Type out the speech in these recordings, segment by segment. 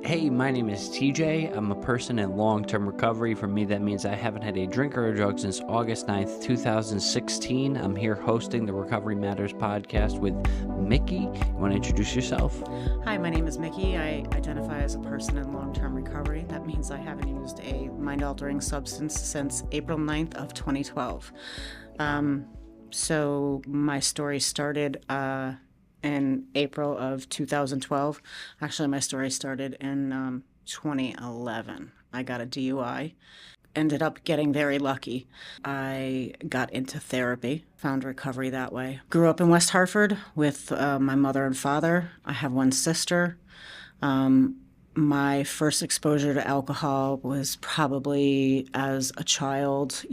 Hey, my name is TJ. I'm a person in long-term recovery. For me, that means I haven't had a drink or a drug since August 9th, 2016. I'm here hosting the Recovery Matters podcast with Mickey. You want to introduce yourself? Hi, my name is Mickey. I identify as a person in long-term recovery. That means I haven't used a mind-altering substance since April 9th of 2012. So my story started in April of 2012. Actually, my story started in 2011. I got a DUI. Ended up getting very lucky. I got into therapy, found recovery that way. Grew up in West Hartford with my mother and father. I have one sister. My first exposure to alcohol was probably as a child.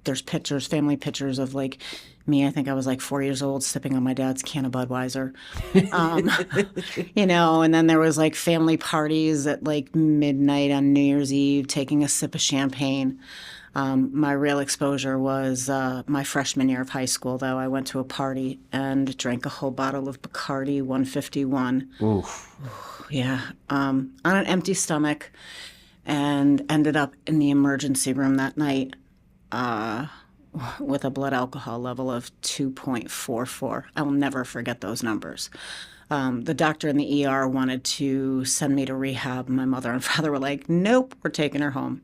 There's pictures, family pictures of like me. I think I was like 4 years old sipping on my dad's can of Budweiser. And then there was like family parties at like midnight on New Year's Eve, taking a sip of champagne. My real exposure was my freshman year of high school, though. I went to a party and drank a whole bottle of Bacardi 151. Oof. Yeah, on an empty stomach, and ended up in the emergency room that night with a blood alcohol level of 2.44. I will never forget those numbers. The doctor in the ER wanted to send me to rehab. My mother and father were like, nope, we're taking her home.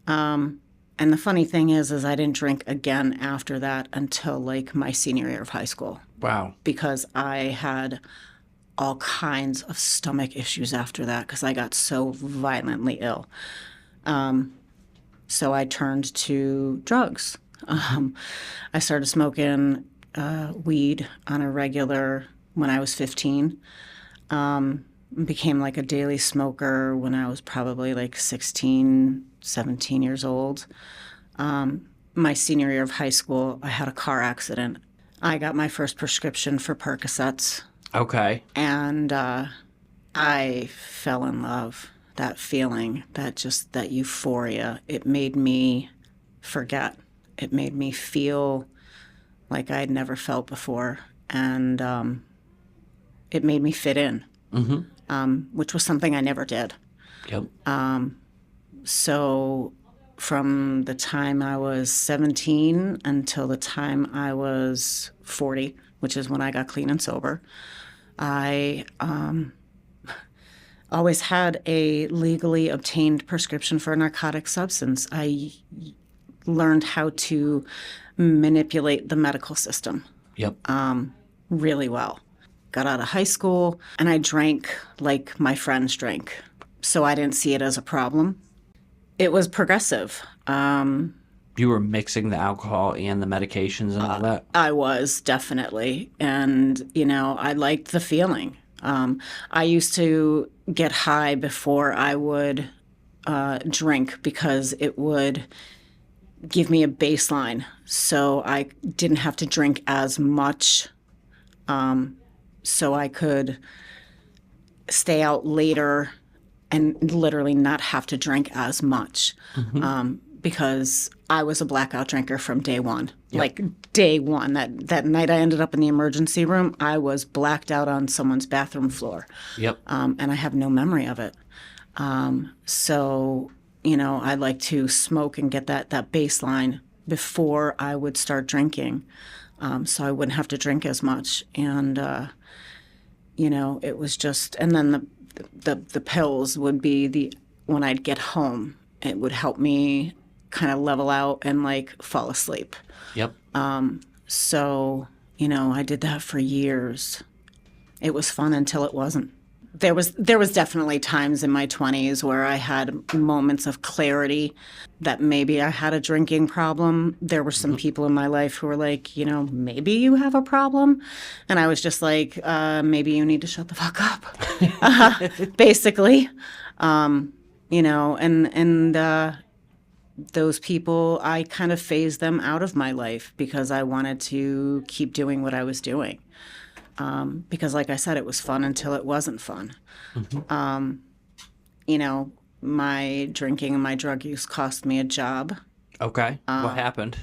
And the funny thing is I didn't drink again after that until like my senior year of high school. Wow. Because I had all kinds of stomach issues after that because I got so violently ill. So I turned to drugs. I started smoking weed on a regular when I was 15. Became like a daily smoker when I was probably like 16, 17 years old. My senior year of high school, I had a car accident. I got my first prescription for Percocets. Okay. And I fell in love. That feeling, that euphoria, it made me forget. It made me feel like I had never felt before. And it made me fit in, which was something I never did. Yep. So from the time I was 17 until the time I was 40, which is when I got clean and sober, I always had a legally obtained prescription for a narcotic substance. I learned how to manipulate the medical system. Yep. Really well. Got out of high school, and I drank like my friends drank, so I didn't see it as a problem. It was progressive. You were mixing the alcohol and the medications and all that? I was, definitely. And, I liked the feeling. I used to get high before I would drink because it would give me a baseline. So I didn't have to drink as much, so I could stay out later and literally not have to drink as much. Because I was a blackout drinker from day one. Yep. Like day one. That night I ended up in the emergency room, I was blacked out on someone's bathroom floor. Yep. And I have no memory of it. So, I like to smoke and get that baseline before I would start drinking, so I wouldn't have to drink as much. And, it was just, and then the pills would be when I'd get home, it would help me kind of level out and like fall asleep. Yep. So, I did that for years. It was fun until it wasn't. There was definitely times in my 20s where I had moments of clarity that maybe I had a drinking problem. There were some people in my life who were like, maybe you have a problem. And I was just like, maybe you need to shut the fuck up, basically. Those people, I kind of phased them out of my life because I wanted to keep doing what I was doing. Because like I said, it was fun until it wasn't fun. My drinking and my drug use cost me a job. Okay. What happened?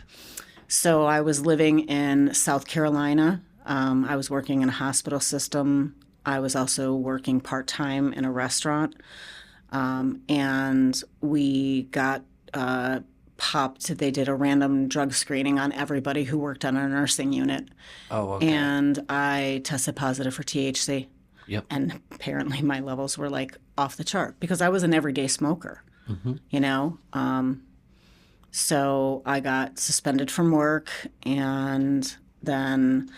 So I was living in South Carolina. I was working in a hospital system. I was also working part-time in a restaurant, and we got popped. They did a random drug screening on everybody who worked on a nursing unit. Oh, okay. And I tested positive for THC. Yep. And apparently my levels were like off the chart because I was an everyday smoker, you know? So I got suspended from work, and then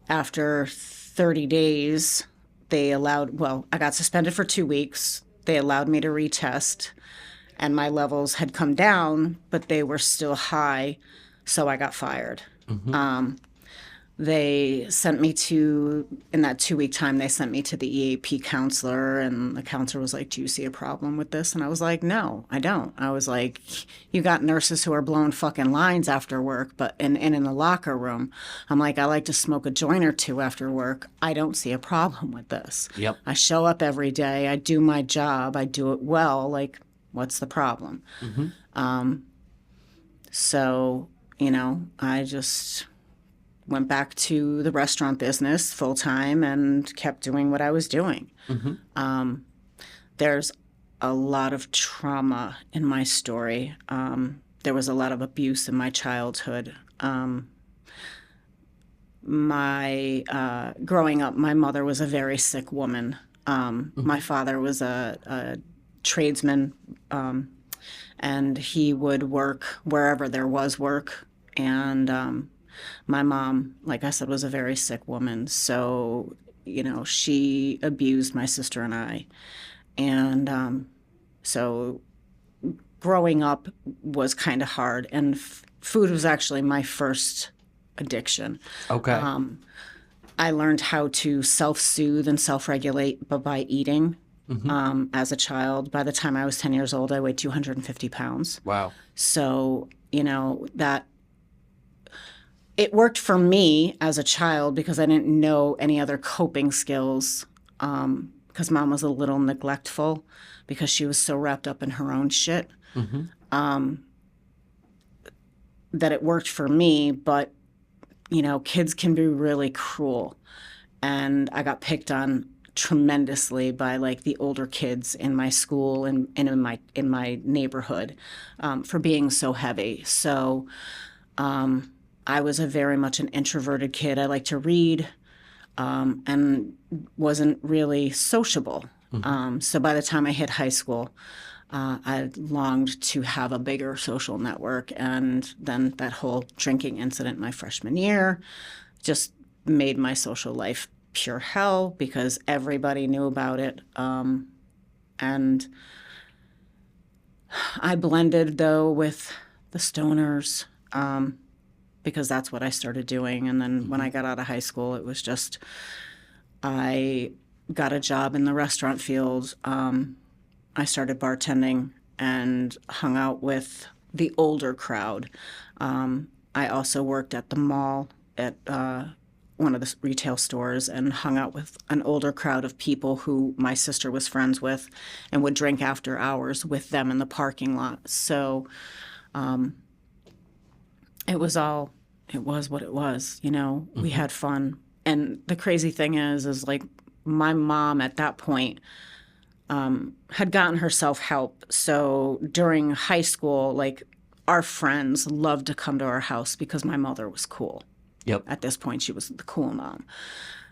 after 30 days, I got suspended for 2 weeks. They allowed me to retest, and my levels had come down, but they were still high, so I got fired. They sent me in that 2-week time, they sent me to the EAP counselor, and the counselor was like, do you see a problem with this? And I was like, no, I don't. I was like, you got nurses who are blowing fucking lines after work, but in the locker room. I'm like, I like to smoke a joint or two after work. I don't see a problem with this. Yep. I show up every day. I do my job. I do it well. Like, what's the problem? So, you know, I just went back to the restaurant business full time and kept doing what I was doing. There's a lot of trauma in my story. There was a lot of abuse in my childhood. Growing up, my mother was a very sick woman. My father was a tradesman, and he would work wherever there was work. And my mom, like I said, was a very sick woman. So, you know, she abused my sister and I. And so growing up was kind of hard. And food was actually my first addiction. Okay. I learned how to self-soothe and self-regulate by eating as a child. By the time I was 10 years old, I weighed 250 pounds. Wow. So, you know, it worked for me as a child because I didn't know any other coping skills, because mom was a little neglectful because she was so wrapped up in her own shit, that it worked for me. But, you know, kids can be really cruel. And I got picked on tremendously by like the older kids in my school and in my neighborhood for being so heavy. So I was very much an introverted kid. I liked to read, and wasn't really sociable. So by the time I hit high school, I longed to have a bigger social network. And then that whole drinking incident my freshman year just made my social life pure hell because everybody knew about it. And I blended, though, with the stoners, because that's what I started doing. And then when I got out of high school, it was just, I got a job in the restaurant field. I started bartending and hung out with the older crowd. I also worked at the mall at one of the retail stores and hung out with an older crowd of people who my sister was friends with and would drink after hours with them in the parking lot. So it was what it was, you know. We had fun. And the crazy thing is like my mom at that point had gotten herself help. So during high school, like our friends loved to come to our house because my mother was cool. Yep. At this point, she was the cool mom.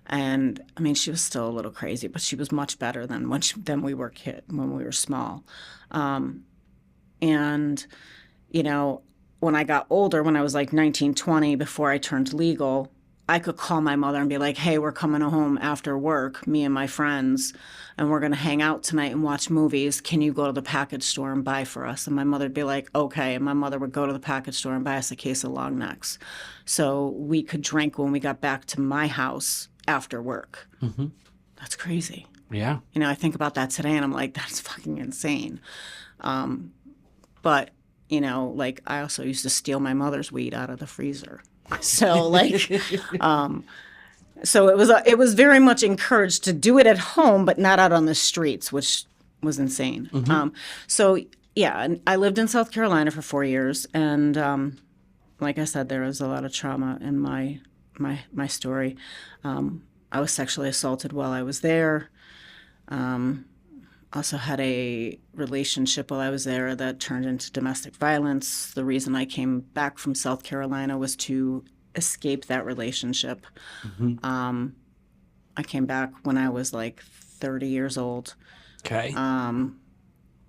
And I mean, she was still a little crazy, but she was much better than when we were when we were small. And, you know, when I got older, when I was like 19, 20, before I turned legal, I could call my mother and be like, hey, we're coming home after work, me and my friends, and we're going to hang out tonight and watch movies. Can you go to the package store and buy for us? And my mother would be like, okay. And my mother would go to the package store and buy us a case of long necks. So we could drink when we got back to my house after work. That's crazy. Yeah. You know, I think about that today and I'm like, that's fucking insane. But, you know, like I also used to steal my mother's weed out of the freezer. So like, so it was very much encouraged to do it at home, but not out on the streets, which was insane. So yeah, and I lived in South Carolina for 4 years, and like I said, there was a lot of trauma in my story. I was sexually assaulted while I was there. Also had a relationship while I was there that turned into domestic violence. The reason I came back from South Carolina was to escape that relationship. I came back when I was like 30 years old. Okay.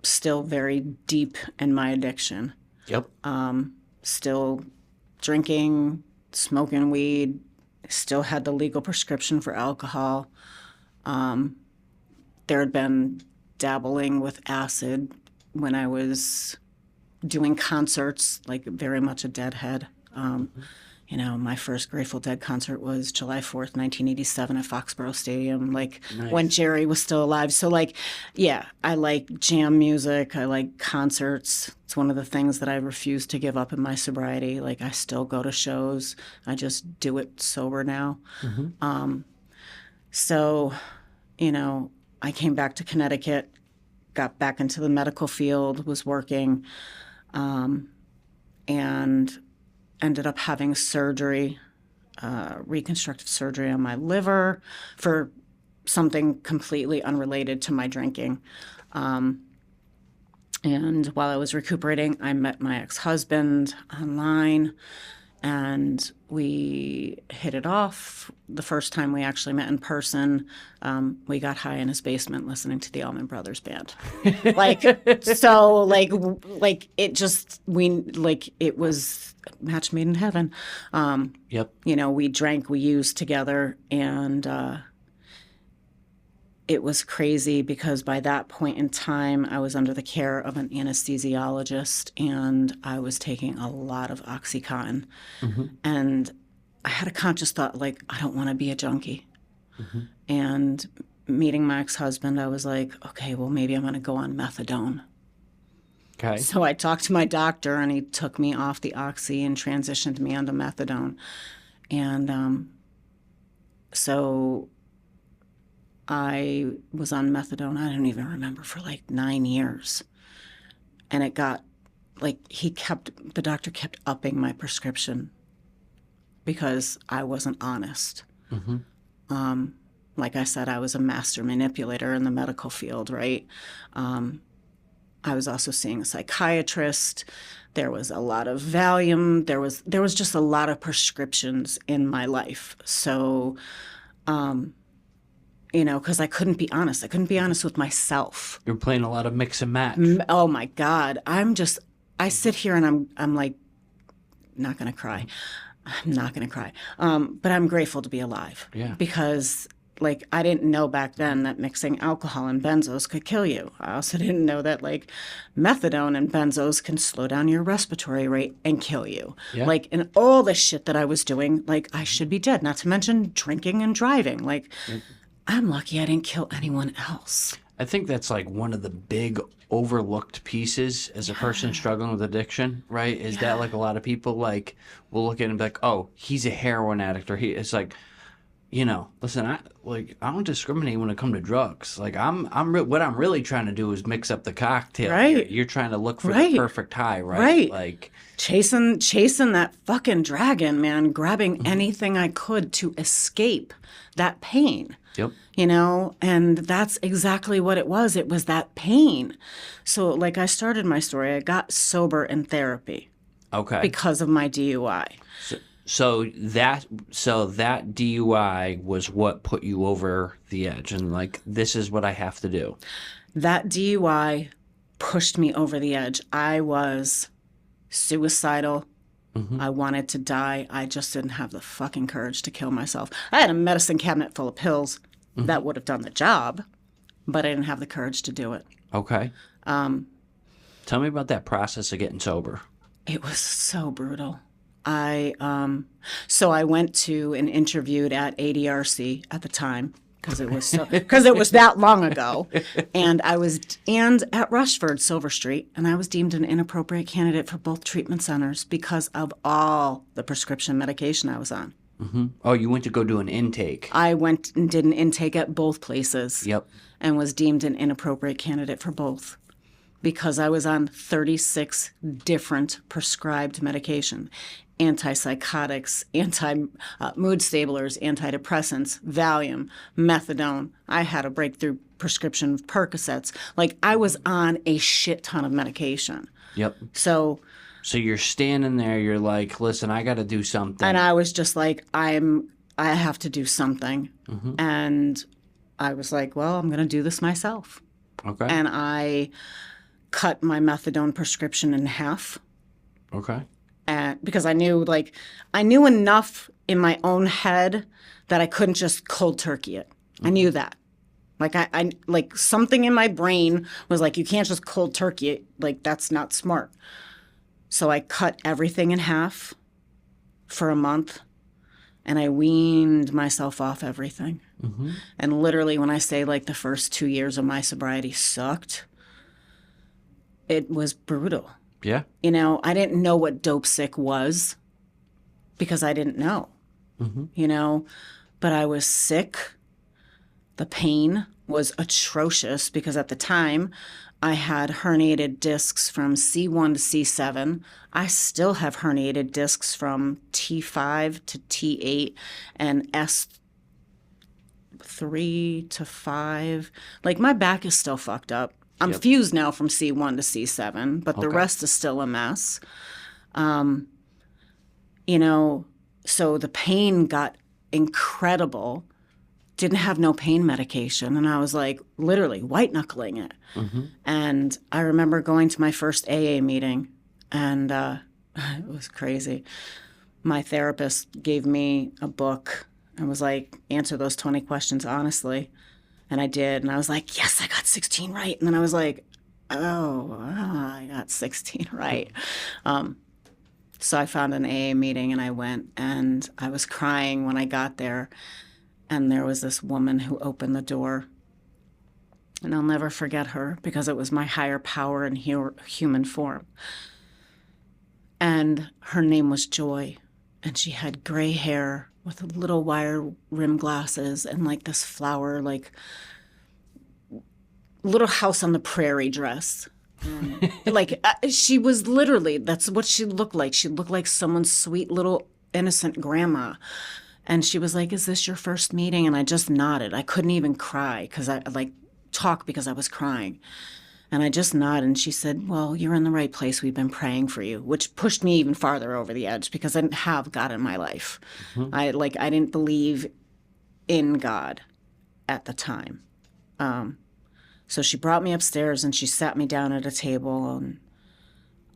Still very deep in my addiction. Yep. Still drinking, smoking weed, still had the legal prescription for alcohol. There had been dabbling with acid when I was doing concerts, like very much a deadhead. You know, my first Grateful Dead concert was July 4th, 1987 at Foxborough Stadium, like when Jerry was still alive. So like, yeah, I like jam music. I like concerts. It's one of the things that I refuse to give up in my sobriety. Like I still go to shows. I just do it sober now. So, you know, I came back to Connecticut, got back into the medical field, was working, and ended up having surgery, reconstructive surgery on my liver for something completely unrelated to my drinking. And while I was recuperating, I met my ex-husband online, and we hit it off. The first time we actually met in person, we got high in his basement listening to the Allman Brothers Band. It was a match made in heaven. Yep. You know, we drank, we used together, and it was crazy because by that point in time, I was under the care of an anesthesiologist, and I was taking a lot of OxyContin. And I had a conscious thought, like, I don't want to be a junkie. And meeting my ex-husband, I was like, okay, well, maybe I'm going to go on methadone. Okay. So I talked to my doctor, and he took me off the Oxy and transitioned me onto methadone. And so I was on methadone, I don't even remember, for like 9 years. And it got, like, the doctor kept upping my prescription because I wasn't honest. Like I said, I was a master manipulator in the medical field, right? I was also seeing a psychiatrist. There was a lot of Valium. There was just a lot of prescriptions in my life. So, you know, because I couldn't be honest. I couldn't be honest with myself. You're playing a lot of mix and match. Oh my God. I sit here and I'm like, not going to cry. I'm not going to cry. But I'm grateful to be alive. Yeah. Because, like, I didn't know back then that mixing alcohol and benzos could kill you. I also didn't know that, like, methadone and benzos can slow down your respiratory rate and kill you. Yeah. Like, and all the shit that I was doing, like, I should be dead. Not to mention drinking and driving. Like, I'm lucky I didn't kill anyone else. I think that's like one of the big overlooked pieces as a person struggling with addiction, right? Is that like a lot of people like will look at him and be like, oh, he's a heroin addict, or it's like, you know, listen, I don't discriminate when it comes to drugs. Like what I'm really trying to do is mix up the cocktail. Right. You're trying to look for the perfect high, right? Right. Like chasing that fucking dragon, man, grabbing anything I could to escape that pain. Yep. You know, and that's exactly what it was. It was that pain. So, like, I started my story, I got sober in therapy. Okay. Because of my DUI. So that DUI was what put you over the edge, and like, this is what I have to do. That DUI pushed me over the edge. I was suicidal. I wanted to die. I just didn't have the fucking courage to kill myself. I had a medicine cabinet full of pills that would have done the job, but I didn't have the courage to do it. Okay. Tell me about that process of getting sober. It was so brutal. So I went to and interviewed at ADRC at the time because it was that long ago, and at Rushford, Silver Street, and I was deemed an inappropriate candidate for both treatment centers because of all the prescription medication I was on. Oh, you went to go do an intake. I went and did an intake at both places. Yep. And was deemed an inappropriate candidate for both. because I was on 36 different prescribed medication. Antipsychotics, mood stablers, antidepressants, Valium, methadone. I had a breakthrough prescription of Percocets. Like, I was on a shit ton of medication. Yep. So you're standing there, you're like, listen, I got to do something. And I was just like, I have to do something. And I was like, well, I'm going to do this myself. Okay. And I cut my methadone prescription in half. Okay. And because I knew enough in my own head that I couldn't just cold turkey it. I knew that. Like, I like, something in my brain was like, you can't just cold turkey it. Like, that's not smart. So I cut everything in half for a month, and I weaned myself off everything. And literally, when I say, like, the first 2 years of my sobriety sucked, it was brutal. Yeah. You know, I didn't know what dope sick was because I didn't know, you know, but I was sick. The pain was atrocious because at the time I had herniated discs from C1 to C7. I still have herniated discs from T5 to T8 and S3 to 5. Like, my back is still fucked up. I'm fused now from C1 to C7, but the rest is still a mess. You know, so the pain got incredible. Didn't have no pain medication. And I was like, literally white knuckling it. And I remember going to my first AA meeting, and it was crazy. My therapist gave me a book and was like, answer those 20 questions honestly. And I did. And I was like, yes, I got 16 right. And then I was like, I got 16 right. So I found an AA meeting and I went, and I was crying when I got there. And there was this woman who opened the door. And I'll never forget her because it was my higher power in human form. And her name was Joy. And she had gray hair with little wire rim glasses and like this flower, like Little House on the Prairie dress. She was literally, that's what she looked like. She looked like someone's sweet little innocent grandma. And she was like, is this your first meeting? And I just nodded. I couldn't even cry because talk because I was crying. And I just nodded, and she said, well, you're in the right place. We've been praying for you, which pushed me even farther over the edge because I didn't have God in my life. I didn't believe in God at the time. So she brought me upstairs and she sat me down at a table, and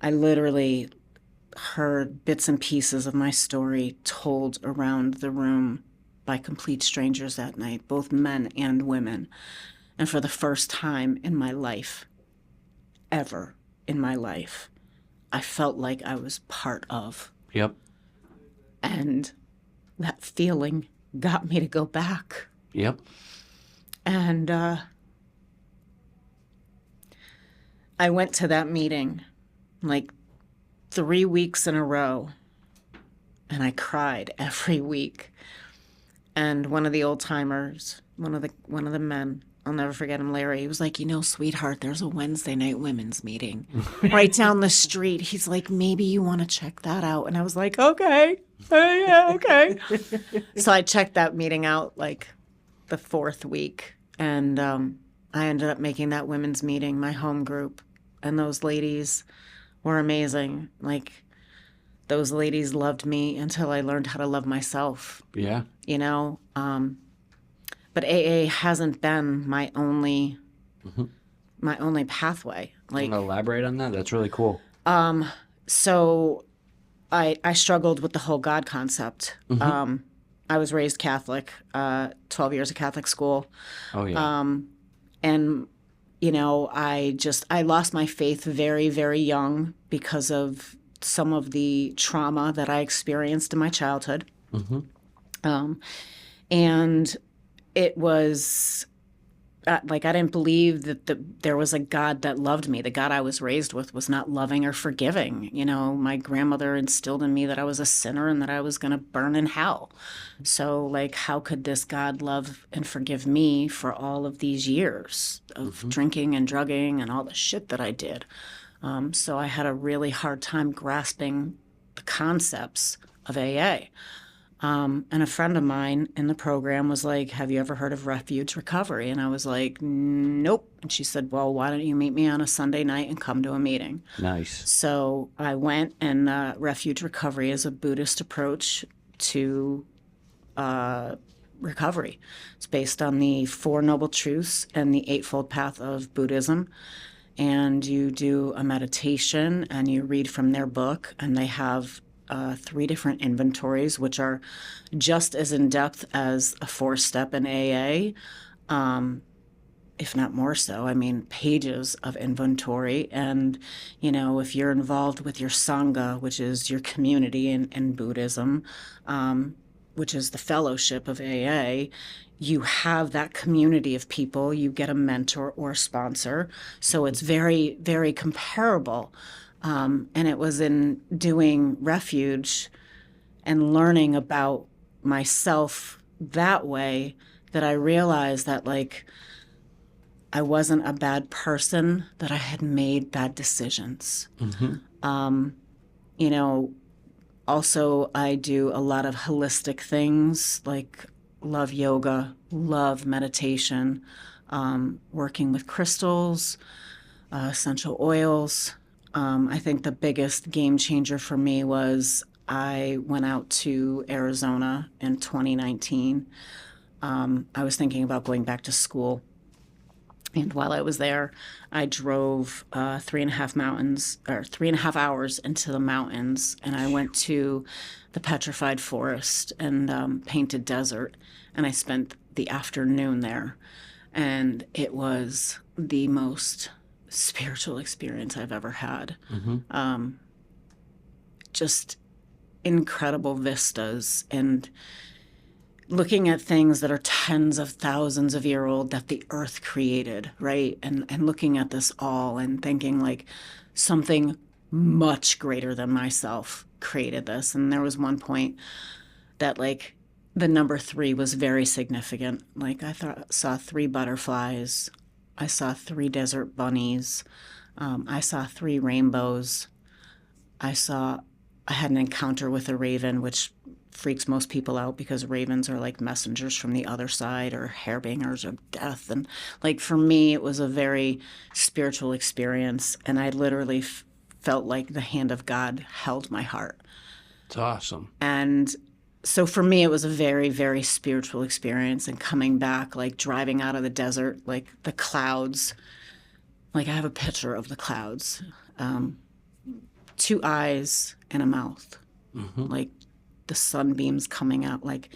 I literally heard bits and pieces of my story told around the room by complete strangers that night, both men and women. And for the first time in my life, ever in my life, I felt like I was part of. Yep. And that feeling got me to go back. Yep. And I went to that meeting like 3 weeks in a row, and I cried every week. And one of the old timers, one of the men, I'll never forget him, Larry, he was like, sweetheart, there's a Wednesday night women's meeting right down the street. He's like, maybe you want to check that out. And I was like, okay. Yeah, okay. So I checked that meeting out like the 4th week. And I ended up making that women's meeting my home group. And those ladies were amazing. Like, those ladies loved me until I learned how to love myself. Yeah. But AA hasn't been my only pathway. Like, can you elaborate on that? That's really cool. So I struggled with the whole God concept. I was raised Catholic, 12 years of Catholic school. Oh, yeah. And, I lost my faith very, very young because of some of the trauma that I experienced in my childhood. And it was like I didn't believe that there was a God that loved me. The God I was raised with was not loving or forgiving. You know, my grandmother instilled in me that I was a sinner and that I was going to burn in hell. So, like, how could this God love and forgive me for all of these years of drinking and drugging and all the shit that I did? So I had a really hard time grasping the concepts of AA. And a friend of mine in the program was like, have you ever heard of refuge recovery? And I was like, nope. And she said, well, why don't you meet me on a Sunday night and come to a meeting? Nice. So I went, and refuge recovery is a Buddhist approach to recovery. It's based on the Four Noble Truths and the Eightfold Path of Buddhism. And you do a meditation and you read from their book, and they have 3 different inventories, which are just as in depth as a 4-step in AA, if not more so. I mean, pages of inventory. And, you know, if you're involved with your Sangha, which is your community in Buddhism, which is the fellowship of AA, you have that community of people. You get a mentor or a sponsor. So it's very, very comparable. And it was in doing refuge and learning about myself that way that I realized that, like, I wasn't a bad person, that I had made bad decisions. You know, also I do a lot of holistic things like love yoga, love meditation, working with crystals, essential oils. I think the biggest game changer for me was I went out to Arizona in 2019. I was thinking about going back to school. And while I was there, I drove 3.5 hours into the mountains, and I went to the petrified forest and painted desert, and I spent the afternoon there. And it was the most spiritual experience I've ever had. Just incredible vistas and looking at things that are tens of thousands of years old that the earth created, right? And looking at this all and thinking, like, something much greater than myself created this. And there was one point that, like, the number 3 was very significant. Like, I saw 3 butterflies. I saw 3 desert bunnies. I saw 3 rainbows. I had an encounter with a raven, which freaks most people out because ravens are like messengers from the other side, or hairbangers of death. And, like, for me, it was a very spiritual experience, and I literally felt like the hand of God held my heart. It's awesome. And so for me, it was a very, very spiritual experience. And coming back, like, driving out of the desert, like, the clouds, like, I have a picture of the clouds, 2 eyes and a mouth, like, the sunbeams coming out. Like,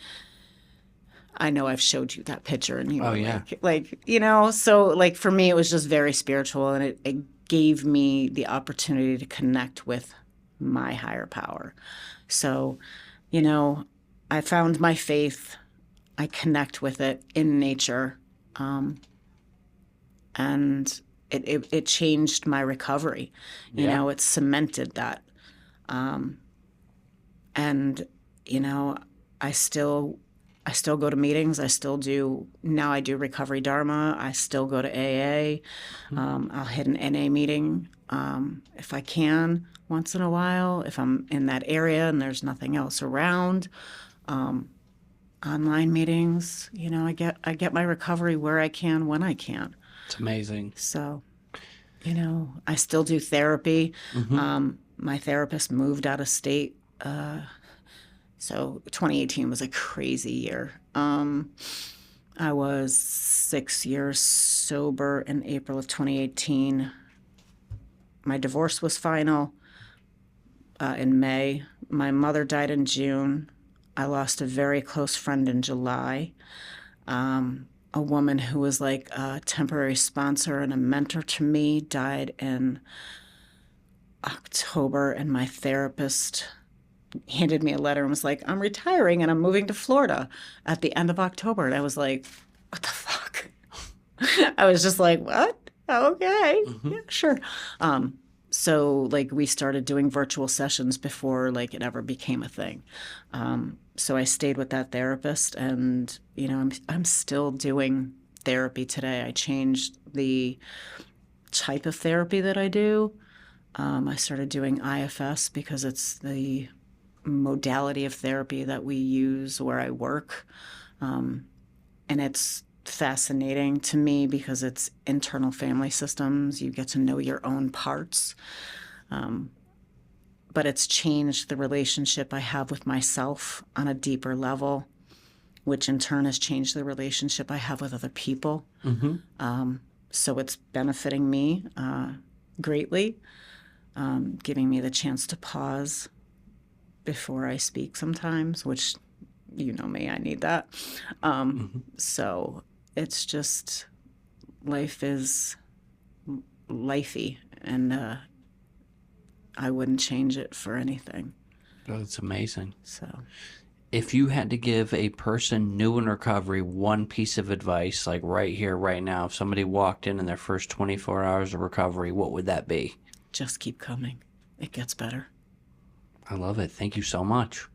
I know I've showed you that picture, and you were like, you know, so, like, for me, it was just very spiritual, and it gave me the opportunity to connect with my higher power. So, you know, I found my faith. I connect with it in nature, and it changed my recovery. You know, it cemented that. And, you know, I still go to meetings. I still do. Now I do Recovery Dharma. I still go to AA. I'll hit an NA meeting if I can once in a while, if I'm in that area and there's nothing else around. Online meetings. You know, I get my recovery where I can, when I can. It's amazing. So, you know, I still do therapy. My therapist moved out of state. So 2018 was a crazy year. I was 6 years sober in April of 2018. My divorce was final in May. My mother died in June. I lost a very close friend in July. A woman who was like a temporary sponsor and a mentor to me died in October, and my therapist handed me a letter and was like, I'm retiring and I'm moving to Florida at the end of October. And I was like, what the fuck? I was just like, what? Okay, Mm-hmm. yeah, sure. So like we started doing virtual sessions before like it ever became a thing. So I stayed with that therapist, and I'm still doing therapy today. I changed the type of therapy that I do. I started doing IFS because it's the modality of therapy that we use where I work. And it's fascinating to me because it's internal family systems. You get to know your own parts. But it's changed the relationship I have with myself on a deeper level, which in turn has changed the relationship I have with other people. Mm-hmm. So it's benefiting me greatly, giving me the chance to pause before I speak sometimes, which you know me, I need that. Mm-hmm. So it's just life is lifey, and I wouldn't change it for anything. That's amazing. So If you had to give a person new in recovery one piece of advice, like right here, right now, if somebody walked in their first 24 hours of recovery, what would that be? just keep coming. It gets better. I love it. Thank you so much.